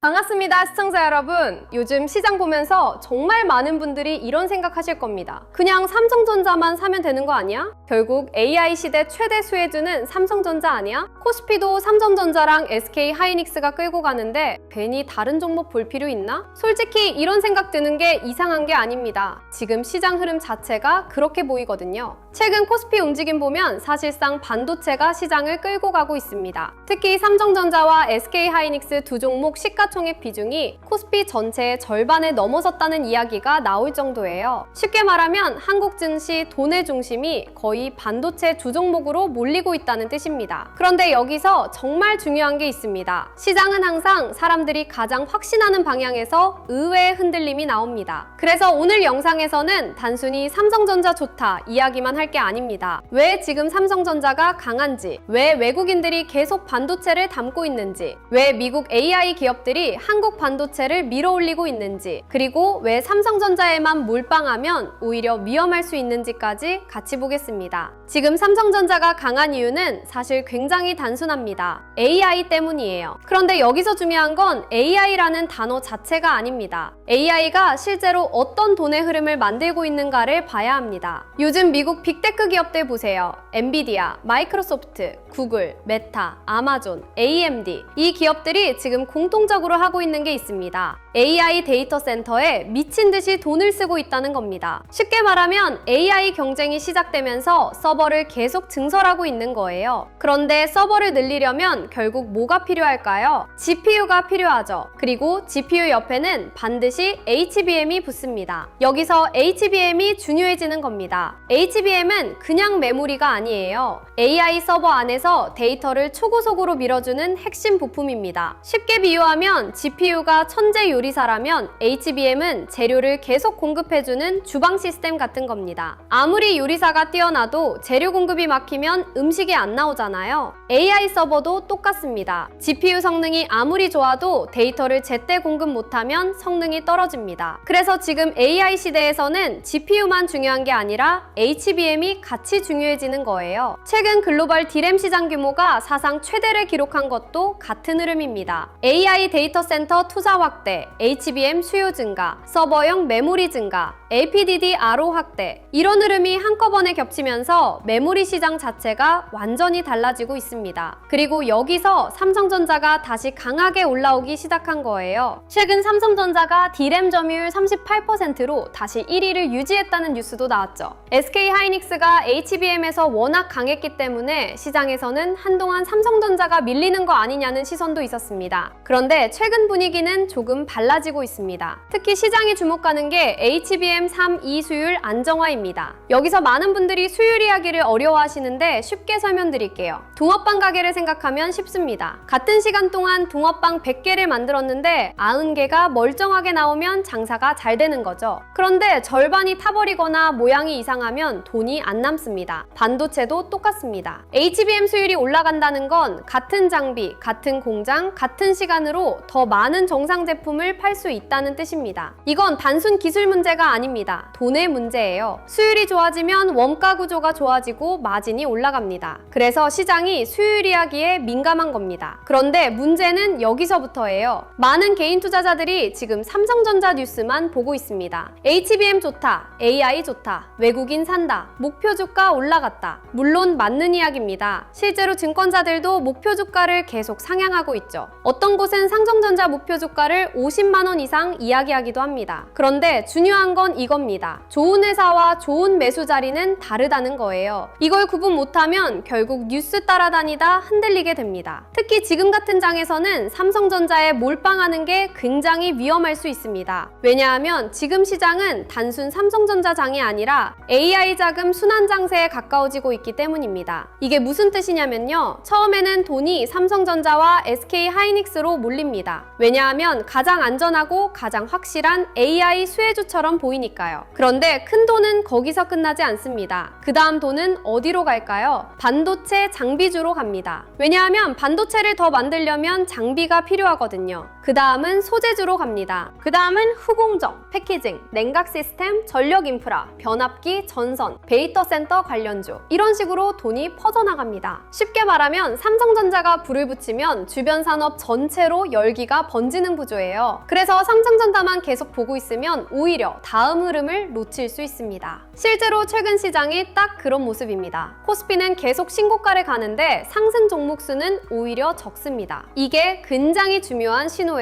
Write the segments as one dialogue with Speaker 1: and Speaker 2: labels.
Speaker 1: 반갑습니다, 시청자 여러분. 요즘 시장 보면서 정말 많은 분들이 이런 생각하실 겁니다. 그냥 삼성전자만 사면 되는 거 아니야? 결국 AI 시대 최대 수혜주는 삼성전자 아니야? 코스피도 삼성전자랑 SK하이닉스가 끌고 가는데 괜히 다른 종목 볼 필요 있나? 솔직히 이런 생각 드는 게 이상한 게 아닙니다. 지금 시장 흐름 자체가 그렇게 보이거든요. 최근 코스피 움직임 보면 사실상 반도체가 시장을 끌고 가고 있습니다. 특히 삼성전자와 SK하이닉스 두 종목 시가총액 비중이 코스피 전체의 절반에 넘어섰다는 이야기가 나올 정도예요. 쉽게 말하면 한국 증시 돈의 중심이 거의 반도체 주 종목으로 몰리고 있다는 뜻입니다. 그런데 여기서 정말 중요한 게 있습니다. 시장은 항상 사람들이 가장 확신하는 방향에서 의외의 흔들림이 나옵니다. 그래서 오늘 영상에서는 단순히 삼성전자 좋다 이야기만 할 게 아닙니다. 왜 지금 삼성전자가 강한지, 왜 외국인들이 계속 반도체를 담고 있는지, 왜 미국 AI 기업들이 한국 반도체를 밀어올리고 있는지, 그리고 왜 삼성전자에만 몰빵하면 오히려 위험할 수 있는지까지 같이 보겠습니다. 지금 삼성전자가 강한 이유는 사실 굉장히 단순합니다. AI 때문이에요. 그런데 여기서 중요한 건 AI라는 단어 자체가 아닙니다. AI가 실제로 어떤 돈의 흐름을 만들고 있는가를 봐야 합니다. 요즘 미국 빅테크 기업들 보세요. 엔비디아, 마이크로소프트, 구글, 메타, 아마존, AMD 이 기업들이 지금 공통적으로 하고 있는 게 있습니다. AI 데이터 센터에 미친 듯이 돈을 쓰고 있다는 겁니다. 쉽게 말하면 AI 경쟁이 시작되면서 서버를 계속 증설하고 있는 거예요. 그런데 서버를 늘리려면 결국 뭐가 필요할까요? GPU가 필요하죠. 그리고 GPU 옆에는 반드시 HBM이 붙습니다. 여기서 HBM이 중요해지는 겁니다. HBM은 그냥 메모리가 아니에요. AI 서버 안에서 데이터를 초고속으로 밀어주는 핵심 부품입니다. 쉽게 비유하면 GPU가 천재 요리사라면 HBM은 재료를 계속 공급해주는 주방 시스템 같은 겁니다. 아무리 요리사가 뛰어나도 재료 공급이 막히면 음식이 안 나오잖아요. AI 서버도 똑같습니다. GPU 성능이 아무리 좋아도 데이터를 제때 공급 못하면 성능이 떨어집니다. 그래서 지금 AI 시대에서는 GPU만 중요한 게 아니라 HBM이 같이 중요해지는 거예요. 최근 글로벌 D램 시장 규모가 사상 최대를 기록한 것도 같은 흐름입니다. AI 데이터 센터 투자 확대, HBM 수요 증가, 서버용 메모리 증가, LPDDR5 확대 이런 흐름이 한꺼번에 겹치면서 메모리 시장 자체가 완전히 달라지고 있습니다. 그리고 여기서 삼성전자가 다시 강하게 올라오기 시작한 거예요. 최근 삼성전자가 D램 점유율 38%로 다시 1위를 유지했다는 뉴스도 나왔죠. SK하이닉스가 HBM에서 워낙 강했기 때문에 시장에서는 한동안 삼성전자가 밀리는 거 아니냐는 시선도 있었습니다. 그런데 최근 분위기는 조금 달라지고 있습니다. 특히 시장이 주목하는 게 HBM3 이수율 안정화입니다. 여기서 많은 분들이 수율 이야기를 어려워하시는데 쉽게 설명드릴게요. 붕어빵 가게를 생각하면 쉽습니다. 같은 시간 동안 붕어빵 100개를 만들었는데 90개가 멀쩡하게 나오면 장사가 잘 되는 거죠. 그런데 절반이 타버리거나 모양이 이상하면 돈이 안 남습니다. 반도체도 똑같습니다. HBM 수율이 올라간다는 건 같은 장비, 같은 공장, 같은 시간으로 더 많은 정상 제품을 팔 수 있다는 뜻입니다. 이건 단순 기술 문제가 아닙니다. 돈의 문제예요. 수율이 좋아지면 원가 구조가 좋아지고 마진이 올라갑니다. 그래서 시장이 수율 이야기에 민감한 겁니다. 그런데 문제는 여기서부터예요. 많은 개인 투자자들이 지금 삼성전자 뉴스만 보고 있습니다. HBM 좋다, AI 좋다, 외국인 산다, 목표 주가 올라갔다. 물론 맞는 이야기입니다. 실제로 증권사들도 목표 주가를 계속 상향하고 있죠. 어떤 곳은 삼성전자 목표 주가를 50만 원 이상 이야기하기도 합니다. 그런데 중요한 건 이겁니다. 좋은 회사와 좋은 매수 자리는 다르다는 거예요. 이걸 구분 못하면 결국 뉴스 따라다니다 흔들리게 됩니다. 특히 지금 같은 장에서는 삼성전자에 몰빵하는 게 굉장히 위험할 수 있습니다. 왜냐하면 지금 시장은 단순 삼성전자 장이 아니라 AI 자금 순환 장세에 가까워지고 있기 때문입니다. 이게 무슨 뜻이냐면요. 처음에는 돈이 삼성전자와 SK하이닉스로 몰립니다. 왜냐하면 가장 안전하고 가장 확실한 AI 수혜주처럼 보이니까요. 그런데 큰 돈은 거기서 끝나지 않습니다. 그 다음 돈은 어디로 갈까요? 반도체 장비주로 갑니다. 왜냐하면 반도체를 더 만들려면 장비가 필요하거든요. 그 다음은 소재주로 갑니다. 그 다음은 후공정, 패키징, 냉각 시스템, 전력 인프라, 변압기, 전선, 데이터 센터 관련주 이런 식으로 돈이 퍼져나갑니다. 쉽게 말하면 삼성전자가 불을 붙이면 주변 산업 전체로 열기가 번지는 구조예요. 그래서 삼성전자만 계속 보고 있으면 오히려 다음 흐름을 놓칠 수 있습니다. 실제로 최근 시장이 딱 그런 모습입니다. 코스피는 계속 신고가를 가는데 상승 종목 수는 오히려 적습니다. 이게 굉장히 중요한 신호예요.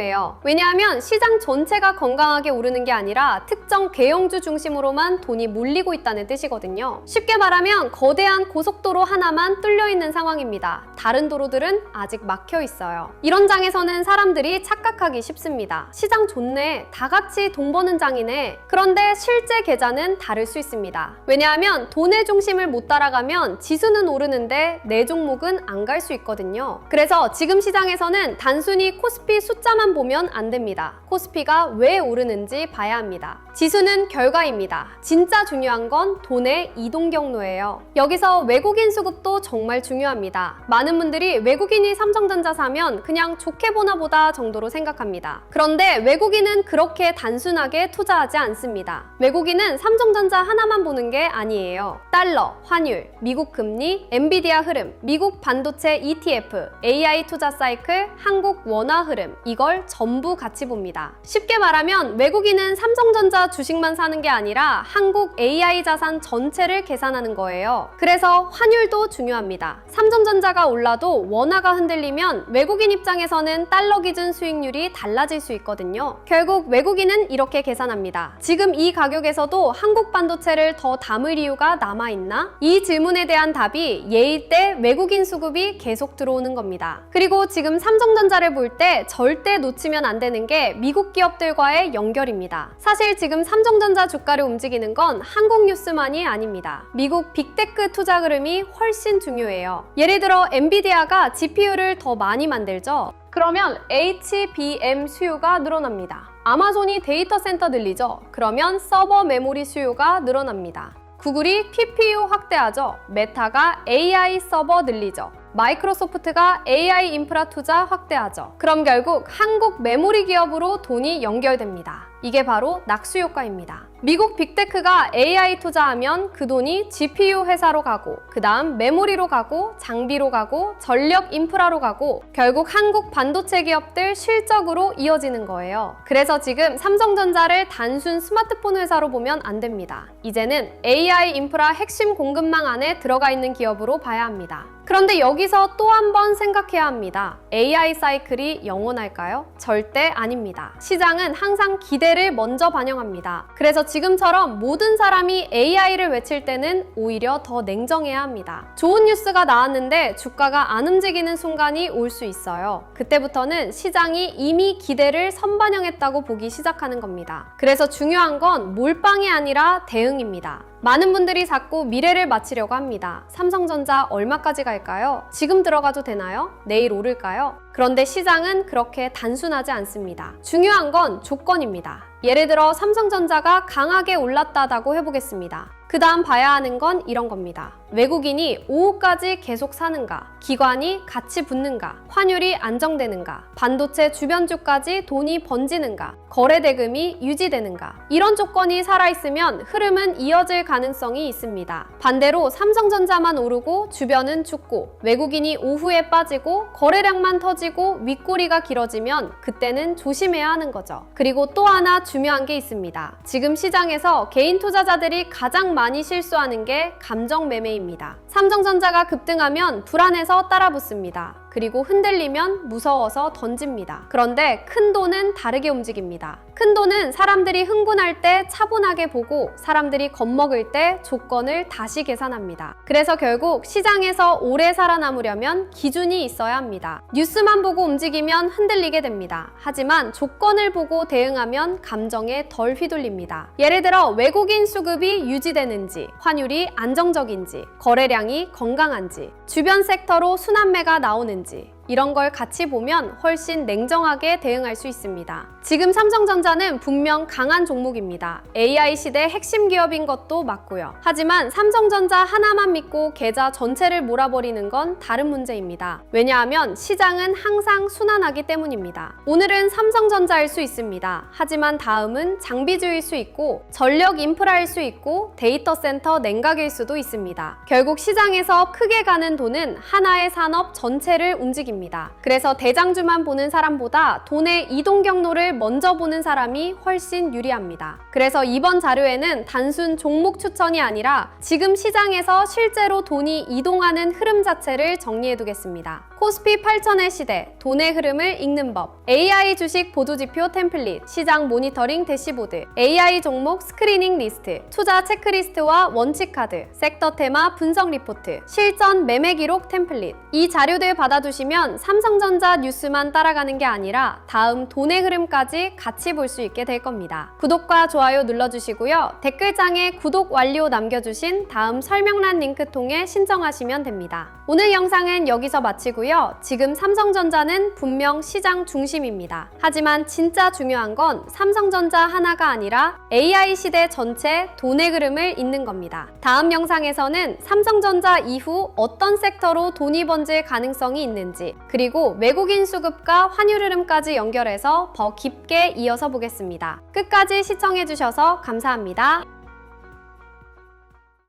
Speaker 1: 왜냐하면 시장 전체가 건강하게 오르는 게 아니라 특정 대형주 중심으로만 돈이 몰리고 있다는 뜻이거든요. 쉽게 말하면 거대한 고속도로 하나만 뚫려 있는 상황입니다. 다른 도로들은 아직 막혀 있어요. 이런 장에서는 사람들이 착각하기 쉽습니다. 시장 좋네, 다 같이 돈 버는 장이네. 그런데 실제 계좌는 다를 수 있습니다. 왜냐하면 돈의 중심을 못 따라가면 지수는 오르는데 내 종목은 안 갈 수 있거든요. 그래서 지금 시장에서는 단순히 코스피 숫자만 보면 안 됩니다. 코스피가 왜 오르는지 봐야 합니다. 지수는 결과입니다. 진짜 중요한 건 돈의 이동 경로예요. 여기서 외국인 수급도 정말 중요합니다. 많은 분들이 외국인이 삼성전자 사면 그냥 좋게 보나 보다 정도로 생각합니다. 그런데 외국인은 그렇게 단순하게 투자하지 않습니다. 외국인은 삼성전자 하나만 보는 게 아니에요. 달러, 환율, 미국 금리, 엔비디아 흐름, 미국 반도체 ETF, AI 투자 사이클, 한국 원화 흐름 이걸 전부 같이 봅니다. 쉽게 말하면 외국인은 삼성전자 주식만 사는 게 아니라 한국 AI 자산 전체를 계산하는 거예요. 그래서 환율도 중요합니다. 삼성전자가 올라도 원화가 흔들리면 외국인 입장에서는 달러 기준 수익률이 달라질 수 있거든요. 결국 외국인은 이렇게 계산합니다. 지금 이 가격에서도 한국 반도체를 더 담을 이유가 남아있나? 이 질문에 대한 답이 예일 때 외국인 수급이 계속 들어오는 겁니다. 그리고 지금 삼성전자를 볼 때 절대 놓치면 안 되는 게 미국 기업들과의 연결입니다. 사실 지금 삼성전자 주가를 움직이는 건 한국 뉴스만이 아닙니다. 미국 빅테크 투자 흐름이 훨씬 중요해요. 예를 들어 엔비디아가 GPU를 더 많이 만들죠. 그러면 HBM 수요가 늘어납니다. 아마존이 데이터 센터 늘리죠. 그러면 서버 메모리 수요가 늘어납니다. 구글이 PPU 확대하죠. 메타가 AI 서버 늘리죠. 마이크로소프트가 AI 인프라 투자 확대하죠. 그럼 결국 한국 메모리 기업으로 돈이 연결됩니다. 이게 바로 낙수 효과입니다. 미국 빅테크가 AI 투자하면 그 돈이 GPU 회사로 가고 그 다음 메모리로 가고 장비로 가고 전력 인프라로 가고 결국 한국 반도체 기업들 실적으로 이어지는 거예요. 그래서 지금 삼성전자를 단순 스마트폰 회사로 보면 안 됩니다. 이제는 AI 인프라 핵심 공급망 안에 들어가 있는 기업으로 봐야 합니다. 그런데 여기서 또 한 번 생각해야 합니다. AI 사이클이 영원할까요? 절대 아닙니다. 시장은 항상 기대를 먼저 반영합니다. 그래서 지금처럼 모든 사람이 AI를 외칠 때는 오히려 더 냉정해야 합니다. 좋은 뉴스가 나왔는데 주가가 안 움직이는 순간이 올 수 있어요. 그때부터는 시장이 이미 기대를 선반영했다고 보기 시작하는 겁니다. 그래서 중요한 건 몰빵이 아니라 대응입니다. 많은 분들이 자꾸 미래를 맞히려고 합니다. 삼성전자 얼마까지 갈까요? 지금 들어가도 되나요? 내일 오를까요? 그런데 시장은 그렇게 단순하지 않습니다. 중요한 건 조건입니다. 예를 들어 삼성전자가 강하게 올랐다고 해보겠습니다. 그 다음 봐야 하는 건 이런 겁니다. 외국인이 오후까지 계속 사는가, 기관이 같이 붙는가, 환율이 안정되는가, 반도체 주변주까지 돈이 번지는가, 거래 대금이 유지되는가. 이런 조건이 살아있으면 흐름은 이어질 가능성이 있습니다. 반대로 삼성전자만 오르고 주변은 죽고 외국인이 오후에 빠지고 거래량만 터지고 윗꼬리가 길어지면 그때는 조심해야 하는 거죠. 그리고 또 하나 중요한 게 있습니다. 지금 시장에서 개인 투자자들이 가장 많이 실수하는 게 감정 매매입니다. 삼성전자가 급등하면 불안해서 따라붙습니다. 그리고 흔들리면 무서워서 던집니다. 그런데 큰 돈은 다르게 움직입니다. 큰 돈은 사람들이 흥분할 때 차분하게 보고 사람들이 겁먹을 때 조건을 다시 계산합니다. 그래서 결국 시장에서 오래 살아남으려면 기준이 있어야 합니다. 뉴스만 보고 움직이면 흔들리게 됩니다. 하지만 조건을 보고 대응하면 감정에 덜 휘둘립니다. 예를 들어 외국인 수급이 유지되는지, 환율이 안정적인지, 거래량이 건강한지, 주변 섹터로 순환매가 나오는지, 이런 걸 같이 보면 훨씬 냉정하게 대응할 수 있습니다. 지금 삼성전자는 분명 강한 종목입니다. AI 시대 핵심 기업인 것도 맞고요. 하지만 삼성전자 하나만 믿고 계좌 전체를 몰아버리는 건 다른 문제입니다. 왜냐하면 시장은 항상 순환하기 때문입니다. 오늘은 삼성전자일 수 있습니다. 하지만 다음은 장비주일 수 있고 전력 인프라일 수 있고 데이터 센터 냉각일 수도 있습니다. 결국 시장에서 크게 가는 돈은 하나의 산업 전체를 움직입니다. 그래서 대장주만 보는 사람보다 돈의 이동 경로를 먼저 보는 사람이 훨씬 유리합니다. 그래서 이번 자료에는 단순 종목 추천이 아니라 지금 시장에서 실제로 돈이 이동하는 흐름 자체를 정리해두겠습니다. 코스피 8000의 시대, 돈의 흐름을 읽는 법, AI 주식 보조지표 템플릿, 시장 모니터링 대시보드, AI 종목 스크리닝 리스트, 투자 체크리스트와 원칙 카드, 섹터 테마 분석 리포트, 실전 매매 기록 템플릿. 이 자료들 받아두시면 삼성전자 뉴스만 따라가는 게 아니라 다음 돈의 흐름까지 같이 볼 수 있게 될 겁니다. 구독과 좋아요 눌러주시고요. 댓글장에 구독 완료 남겨주신 다음 설명란 링크 통해 신청하시면 됩니다. 오늘 영상은 여기서 마치고요. 지금 삼성전자는 분명 시장 중심입니다. 하지만 진짜 중요한 건 삼성전자 하나가 아니라 AI 시대 전체 돈의 흐름을 잇는 겁니다. 다음 영상에서는 삼성전자 이후 어떤 섹터로 돈이 번질 가능성이 있는지, 그리고 외국인 수급과 환율 흐름까지 연결해서 더 깊게 이어서 보겠습니다. 끝까지 시청해주셔서 감사합니다.